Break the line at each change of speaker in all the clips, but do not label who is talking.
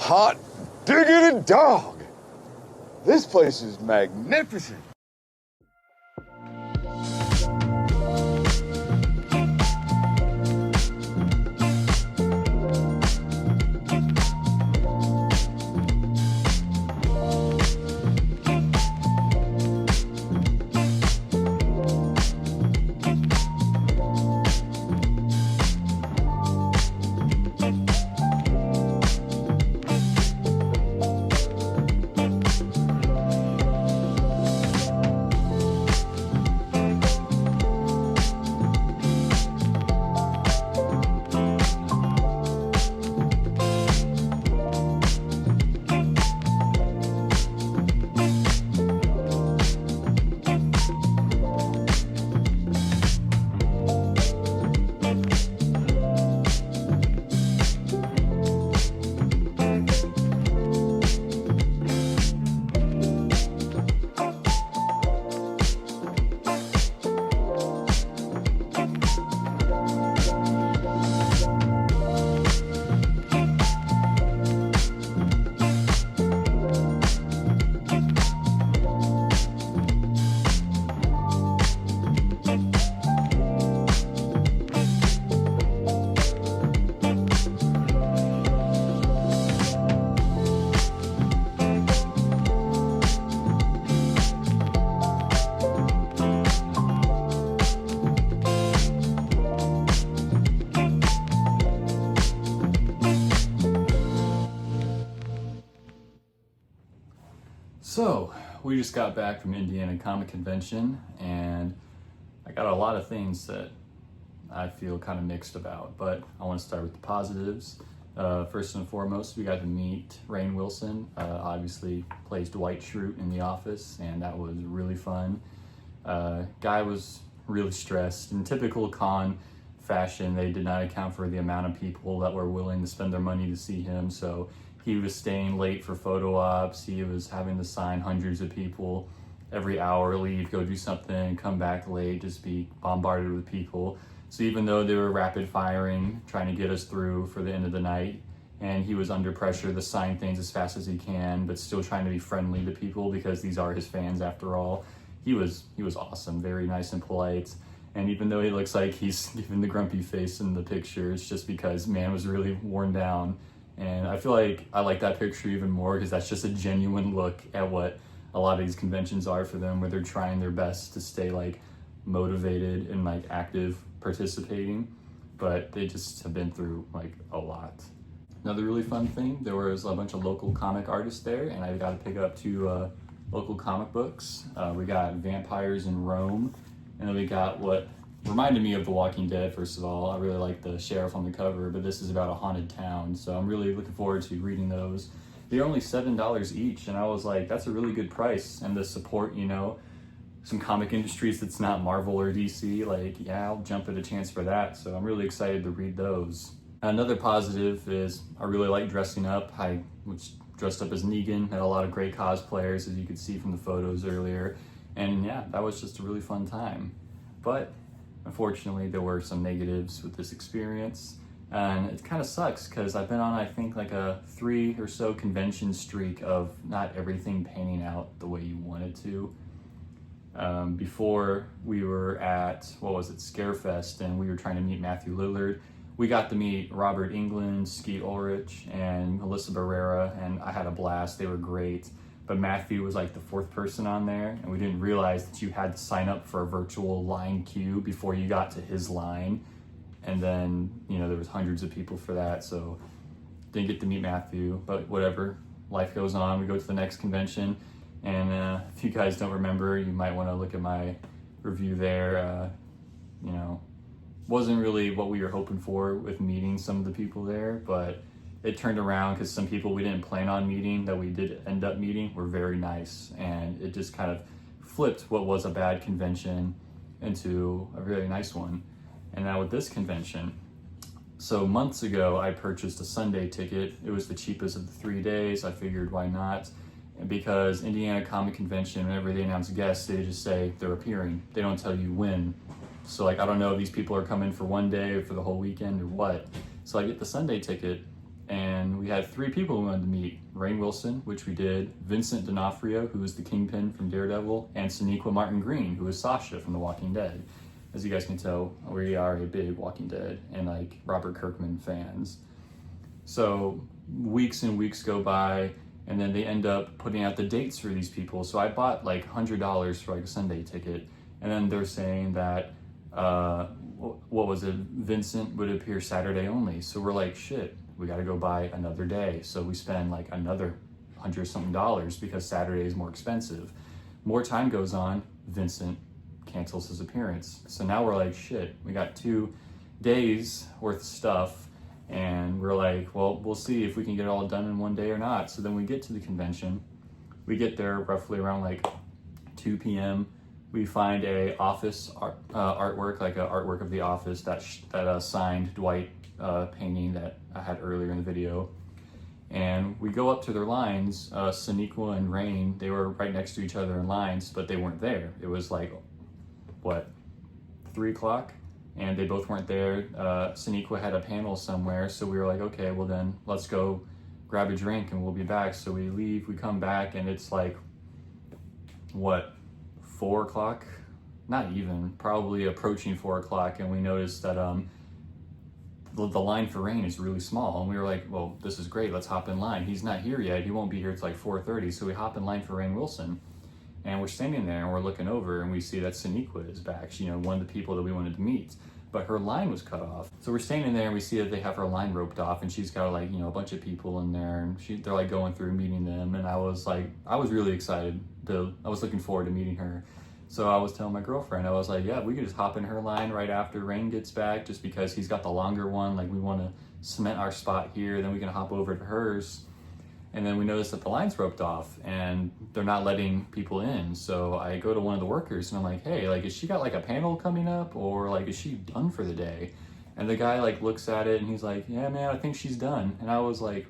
hot diggity dog. This place is magnificent.
So, we just got back from Indiana Comic Convention, and I got a lot of things that I feel kind of mixed about, but I want to start with the positives. First and foremost, we got to meet Rainn Wilson, obviously plays Dwight Schrute in The Office, and that was really fun. Guy was really stressed. In typical con fashion, they did not account for the amount of people that were willing to spend their money to see him, so he was staying late for photo ops. He was having to sign hundreds of people every hour, leave, go do something, come back late, just be bombarded with people. So even though they were rapid firing, trying to get us through for the end of the night, and he was under pressure to sign things as fast as he can, but still trying to be friendly to people because these are his fans after all. He was awesome, very nice and polite. And even though he looks like he's giving the grumpy face in the picture, it's just because man was really worn down. And I feel like I like that picture even more because that's just a genuine look at what a lot of these conventions are for them, where they're trying their best to stay like motivated and like active participating, but they just have been through like a lot. Another really fun thing, there was a bunch of local comic artists there, and I got to pick up two local comic books. We got Vampires in Rome, and then we got what reminded me of The Walking Dead. First of all, I really like the sheriff on the cover, but this is about a haunted town, so I'm really looking forward to reading those. They're only $7 each, and I was like, that's a really good price. And to support, you know, some comic industries that's not Marvel or DC, like, yeah, I'll jump at a chance for that. So I'm really excited to read those. Another positive is I really like dressing up. I was dressed up as Negan, had a lot of great cosplayers, as you could see from the photos earlier. And yeah, that was just a really fun time. But unfortunately, there were some negatives with this experience, and it kind of sucks because I've been on, I think, like a 3 or so convention streak of not everything panning out the way you want it to. Before we were at, Scarefest, and we were trying to meet Matthew Lillard. We got to meet Robert Englund, Skeet Ulrich, and Melissa Barrera, and I had a blast. They were great. But Matthew was like the 4th person on there, and we didn't realize that you had to sign up for a virtual line queue before you got to his line. And then, you know, there was hundreds of people for that, so didn't get to meet Matthew, but whatever. Life goes on. We go to the next convention, and if you guys don't remember, you might want to look at my review there. You know, wasn't really what we were hoping for with meeting some of the people there, but it turned around because some people we didn't plan on meeting that we did end up meeting were very nice, and it just kind of flipped what was a bad convention into a really nice one. And now with this convention, so months ago I purchased a Sunday ticket. It was the cheapest of the 3 days. I figured why not, and because Indiana Comic Convention, whenever they announce guests, they just say they're appearing. They don't tell you when. So like, I don't know if these people are coming for one day or for the whole weekend or what. So I get the Sunday ticket, and we had 3 people we wanted to meet. Rainn Wilson, which we did, Vincent D'Onofrio, who was the Kingpin from Daredevil, and Sonequa Martin Green, who was Sasha from The Walking Dead. As you guys can tell, we are a big Walking Dead and like Robert Kirkman fans. So weeks and weeks go by, and then they end up putting out the dates for these people. So I bought like $100 for like a Sunday ticket, and then they're saying that what was it? Vincent would appear Saturday only. So we're like, shit, we got to go buy another day. So we spend like another $100-something because Saturday is more expensive. More time goes on, Vincent cancels his appearance. So now we're like, shit, we got 2 days worth of stuff, and we're like, well, we'll see if we can get it all done in one day or not. So then we get to the convention. We get there roughly around like 2 p.m. We find a office artwork, like an artwork of The Office that signed Dwight painting that I had earlier in the video. And we go up to their lines. Sonequa and Rainn, they were right next to each other in lines, but they weren't there. It was like, 3 o'clock? And they both weren't there. Sonequa had a panel somewhere, so we were like, okay, well then let's go grab a drink and we'll be back. So we leave, we come back, and it's like, 4 o'clock? Not even, probably approaching 4 o'clock, and we noticed that the line for Rainn is really small, and we were like, well, this is great, let's hop in line. He's not here yet, he won't be here till like 4:30, so we hop in line for Rainn Wilson, and we're standing there and we're looking over and we see that Sonequa is back. She, one of the people that we wanted to meet, but her line was cut off. So we're standing there and we see that they have her line roped off, and she's got like, a bunch of people in there, and they're like going through meeting them, and I was really excited. I was looking forward to meeting her. So I was telling my girlfriend, I was like, yeah, we could just hop in her line right after Rainn gets back, just because he's got the longer one. Like, we want to cement our spot here, then we can hop over to hers. And then we noticed that the line's roped off and they're not letting people in. So I go to one of the workers and I'm like, hey, like, is she got like a panel coming up, or like, is she done for the day? And the guy like looks at it and he's like, yeah, man, I think she's done. And I was like,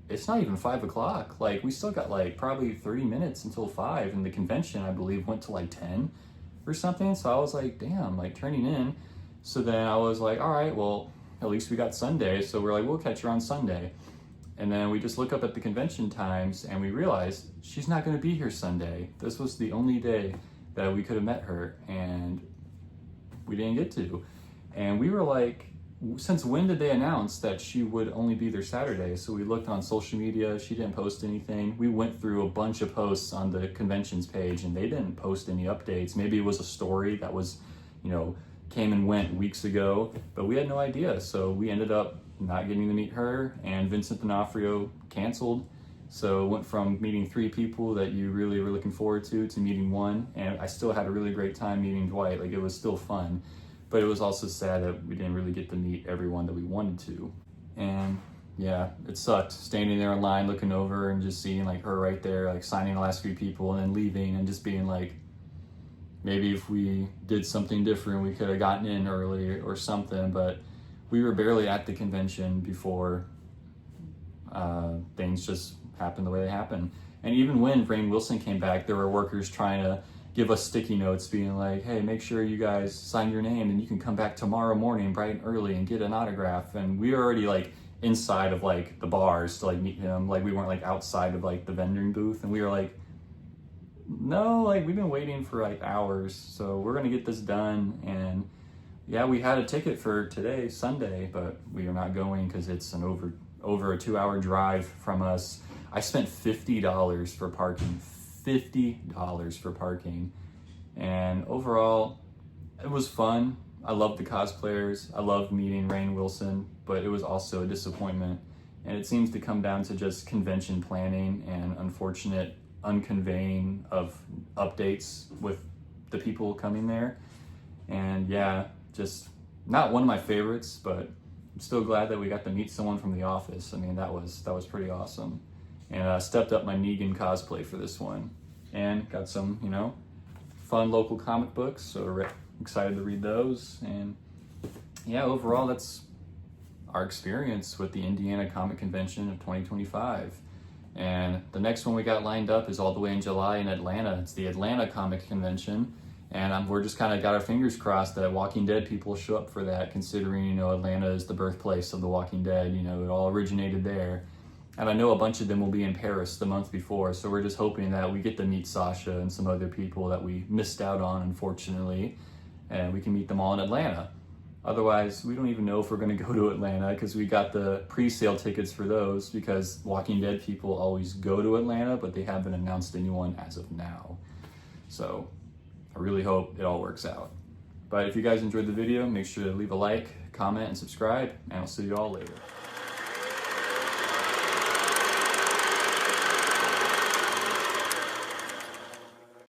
it's not even 5 o'clock. Like, we still got like probably 30 minutes until 5, and the convention, I believe, went to like 10 or something. So I was like, damn, like turning in. So then I was like, all right, well, at least we got Sunday. So we're like, we'll catch her on Sunday. And then we just look up at the convention times and we realized she's not going to be here Sunday. This was the only day that we could have met her, and we didn't get to. And we were like, since when did they announce that she would only be there Saturday? So we looked on social media, she didn't post anything. We went through a bunch of posts on the convention's page and they didn't post any updates. Maybe it was a story that was, came and went weeks ago, but we had no idea. So we ended up not getting to meet her, and Vincent D'Onofrio canceled. So it went from meeting 3 people that you really were looking forward to meeting 1. And I still had a really great time meeting Dwight. Like, it was still fun. But it was also sad that we didn't really get to meet everyone that we wanted to. And yeah, it sucked standing there in line looking over and just seeing like her right there, like signing the last few people and then leaving, and just being like, maybe if we did something different, we could have gotten in early or something. But we were barely at the convention before things just happened the way they happened. And even when Rainn Wilson came back, there were workers trying to give us sticky notes being like, hey, make sure you guys sign your name and you can come back tomorrow morning bright and early and get an autograph. And we were already like inside of like the bars to like meet him. Like, we weren't like outside of like the vending booth, and we were like, no, like, we've been waiting for like hours, so we're gonna get this done. And yeah, we had a ticket for today, Sunday, but we are not going because it's an over a 2-hour drive from us. I spent $50 for parking. $50 for parking. And overall, it was fun. I loved the cosplayers. I loved meeting Rainn Wilson, but it was also a disappointment. And it seems to come down to just convention planning and unfortunate unconveying of updates with the people coming there. And yeah, just not one of my favorites, but I'm still glad that we got to meet someone from The Office. I mean, that was pretty awesome. And I stepped up my Negan cosplay for this one, and got some, fun local comic books, so we're excited to read those. And yeah, overall, that's our experience with the Indiana Comic Convention of 2025. And the next one we got lined up is all the way in July in Atlanta. It's the Atlanta Comic Convention, And we're just kind of got our fingers crossed that Walking Dead people show up for that, considering, you know, Atlanta is the birthplace of The Walking Dead. You know, it all originated there. And I know a bunch of them will be in Paris the month before, so we're just hoping that we get to meet Sasha and some other people that we missed out on, unfortunately, and we can meet them all in Atlanta. Otherwise, we don't even know if we're going to go to Atlanta, because we got the pre-sale tickets for those, because Walking Dead people always go to Atlanta, but they haven't announced anyone as of now. So I really hope it all works out. But if you guys enjoyed the video, make sure to leave a like, comment, and subscribe, and I'll see you all later.